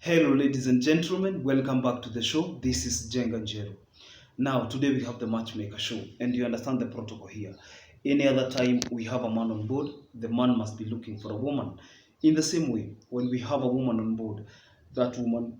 Hello, ladies and gentlemen. Welcome back to the show. This is Jenga Njero. Now, today we have the Matchmaker show, and you understand the protocol here. Any other time we have a man on board, the man must be looking for a woman. In the same way, when we have a woman on board, that woman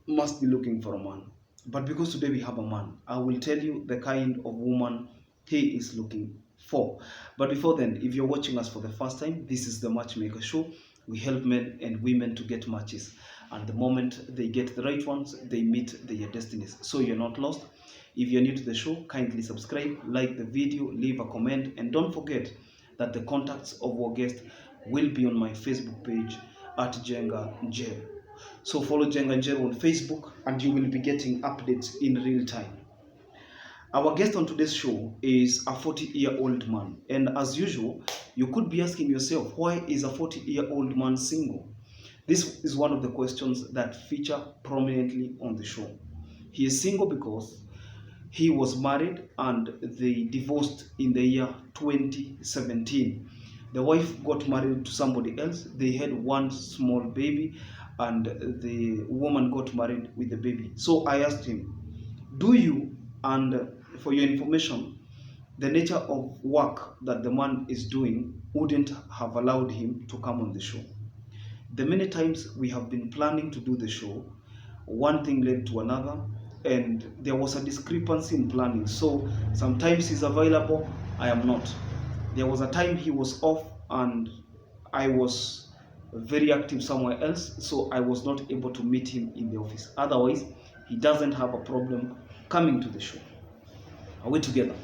must be looking for a man. But because today we have a man, I will tell you the kind of woman he is looking for. But before then, if you're watching us for the first time, this is the Matchmaker show. We help men and women to get matches, and the moment they get the right ones, they meet their destinies. So you're not lost. If you're new to the show, kindly subscribe, like the video, leave a comment, and don't forget that the contacts of our guest will be on my Facebook page at Jenga Njero. So follow Jenga Njero on Facebook and you will be getting updates in real time. Our guest on today's show is a 40-year-old man. And as usual, you could be asking yourself, why is a 40-year-old man single? This is one of the questions that feature prominently on the show. He is single because he was married and they divorced in the year 2017. The wife got married to somebody else. They had one small baby and the woman got married with the baby. So I asked him, do you, and for your information, the nature of work that the man is doing wouldn't have allowed him to come on the show. The many times we have been planning to do the show, one thing led to another, and there was a discrepancy in planning. So sometimes he's available, I am not. There was a time he was off and I was very active somewhere else, so I was not able to meet him in the office. Otherwise, he doesn't have a problem coming to the show. Are we together?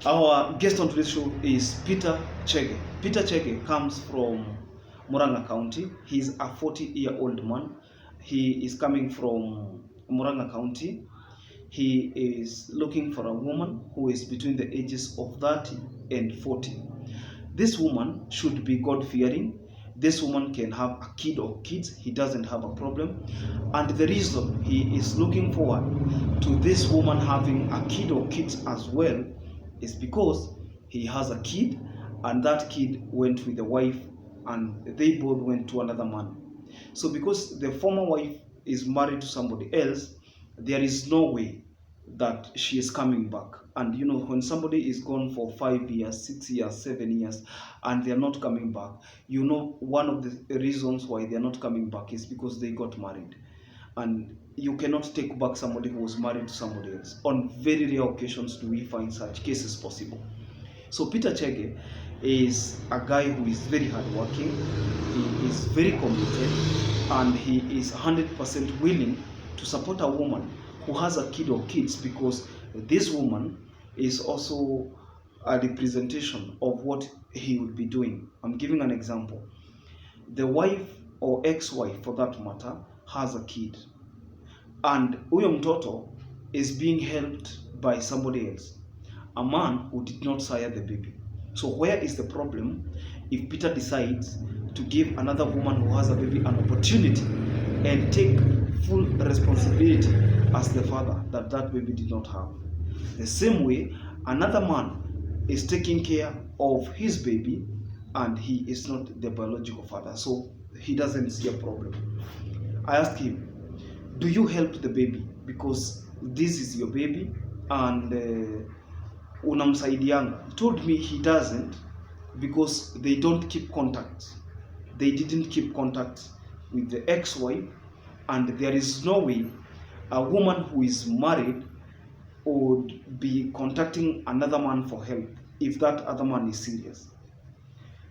Our guest on today's show is Peter Chege. Peter Chege comes from Murang'a County. He's a 40-year-old man. He is coming from Murang'a County. He is looking for a woman who is between the ages of 30 and 40. This woman should be God-fearing. This woman can have a kid or kids. He doesn't have a problem. And the reason he is looking forward to this woman having a kid or kids as well is because he has a kid and that kid went with the wife and they both went to another man. So because the former wife is married to somebody else, there is no way that she is coming back. And you know, when somebody is gone for 5 years, 6 years, 7 years, and they're not coming back, you know, one of the reasons why they're not coming back is because they got married. And you cannot take back somebody who was married to somebody else. On very rare occasions do we find such cases possible. So Peter Chege is a guy who is very hardworking, he is very committed, and he is 100% willing to support a woman who has a kid or kids, because this woman is also a representation of what he would be doing. I'm giving an example. The wife or ex-wife, for that matter, has a kid, and huyo mtoto is being helped by somebody else, a man who did not sire the baby. So where is the problem if Peter decides to give another woman who has a baby an opportunity and take full responsibility as the father that that baby did not have? The same way, another man is taking care of his baby and he is not the biological father, so he doesn't see a problem. I asked him, do you help the baby because this is your baby and unamsaidianga? He told me he doesn't because they don't keep contact. They didn't keep contact with the ex-wife, and there is no way a woman who is married would be contacting another man for help if that other man is serious.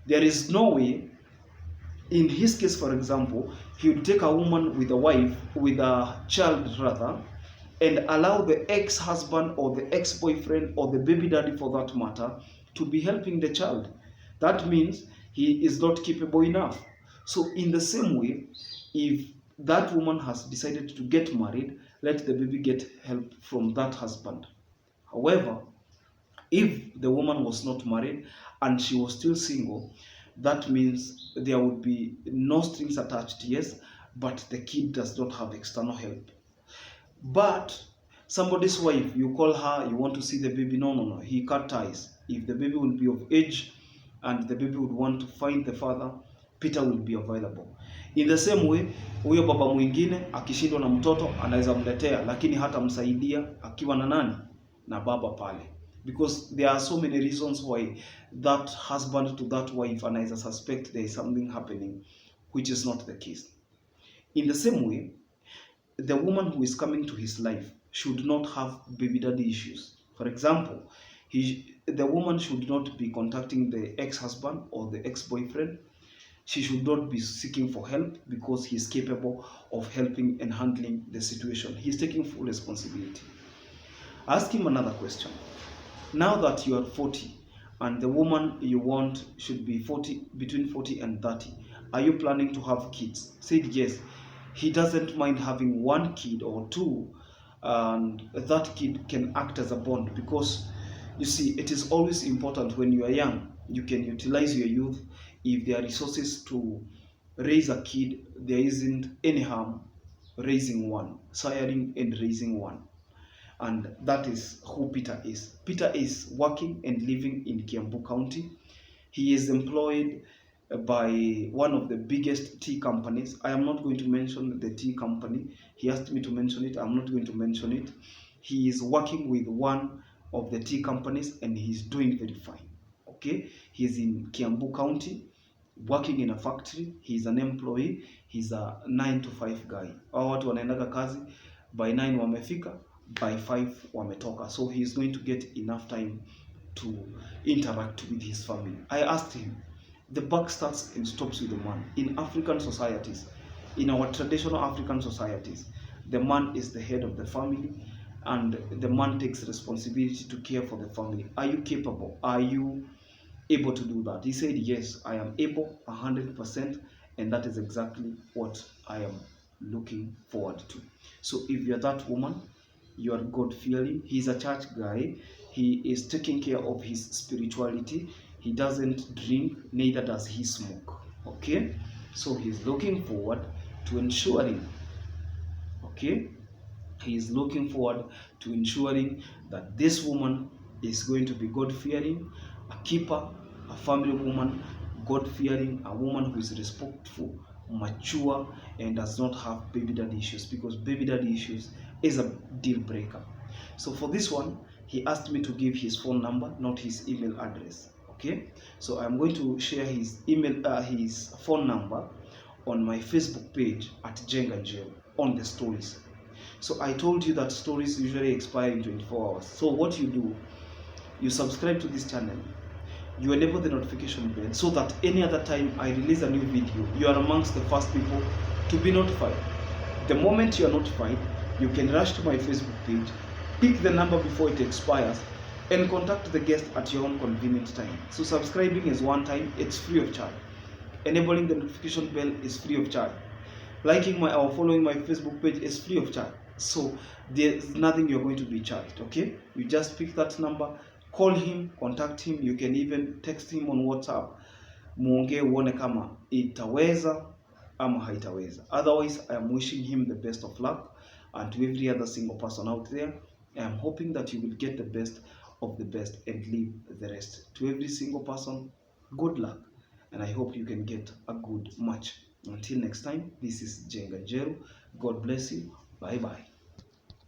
There is no way, in his case for example, he would take a woman with a wife, with a child rather, and allow the ex-husband or the ex-boyfriend or the baby daddy for that matter to be helping the child. That means he is not capable enough. So in the same way, if that woman has decided to get married, let the baby get help from that husband. However, if the woman was not married and she was still single, that means there would be no strings attached, yes, but the kid does not have external help. But somebody's wife, you call her, you want to see the baby, no, he cut ties. If the baby will be of age and the baby would want to find the father, Peter will be available. In the same way, huyo baba mwingine akishindwa na mtoto anaweza mletea, lakini hata msaidia akiwa na nani? Na baba pale. Because there are so many reasons why that husband to that wife anaweza suspect there is something happening which is not the case. In the same way, the woman who is coming to his life should not have baby daddy issues. For example, the woman should not be contacting the ex-husband or the ex-boyfriend. She should not be seeking for help because he is capable of helping and handling the situation. He is taking full responsibility. Ask him another question. Now that you are 40 and the woman you want should be between 40 and 30, are you planning to have kids? Said yes. He doesn't mind having one kid or two, and that kid can act as a bond, because you see, it is always important when you are young, you can utilize your youth. If there are resources to raise a kid, there isn't any harm raising one, siring and raising one. And that is who Peter is. Peter is working and living in Kiambu County. He is employed by one of the biggest tea companies. I am not going to mention the tea company. He asked me to mention it. I'm not going to mention it. He is working with one of the tea companies and he's doing very fine. Okay? He's in Kiambu County, working in a factory. He's an employee. He's a 9 to 5 guy. Hao watu wanaendaga kazi, by 9 wamefika, by 5 wametoka. So he is going to get enough time to interact with his family. I asked him, the buck starts and stops with the man. In African societies, in our traditional African societies, the man is the head of the family and the man takes responsibility to care for the family. Are you capable? Are you able to do that? He said, yes, I am able 100%, and that is exactly what I am looking forward to. So if you're that woman, you are God-fearing, he's a church guy, he is taking care of his spirituality, he doesn't drink, neither does he smoke. Okay? So he's looking forward to ensuring, okay? He is looking forward to ensuring that this woman is going to be God-fearing, a keeper, a family woman, God-fearing, a woman who is respectful, mature, and does not have baby daddy issues, because baby daddy issues is a deal breaker. So for this one, he asked me to give his phone number, not his email address. Okay, so I'm going to share his his phone number on my Facebook page at Jenga Njero on the stories. So I told you that stories usually expire in 24 hours. So what you do, you subscribe to this channel, you enable the notification bell so that any other time I release a new video, you are amongst the first people to be notified. The moment you are notified, you can rush to my Facebook page, pick the number before it expires, and contact the guest at your own convenient time. So subscribing is one time, it's free of charge. Enabling the notification bell is free of charge. Liking my or following my Facebook page is free of charge. So there's nothing you're going to be charged, okay? You just pick that number, call him, contact him. You can even text him on WhatsApp. Muongee uone kama itaweza ama haitaweza. Otherwise, I am wishing him the best of luck, and to every other single person out there, I am hoping that you will get the best of the best and leave the rest. To every single person, good luck, and I hope you can get a good match. Until next time, this is Jenga Njero. God bless you. Bye bye.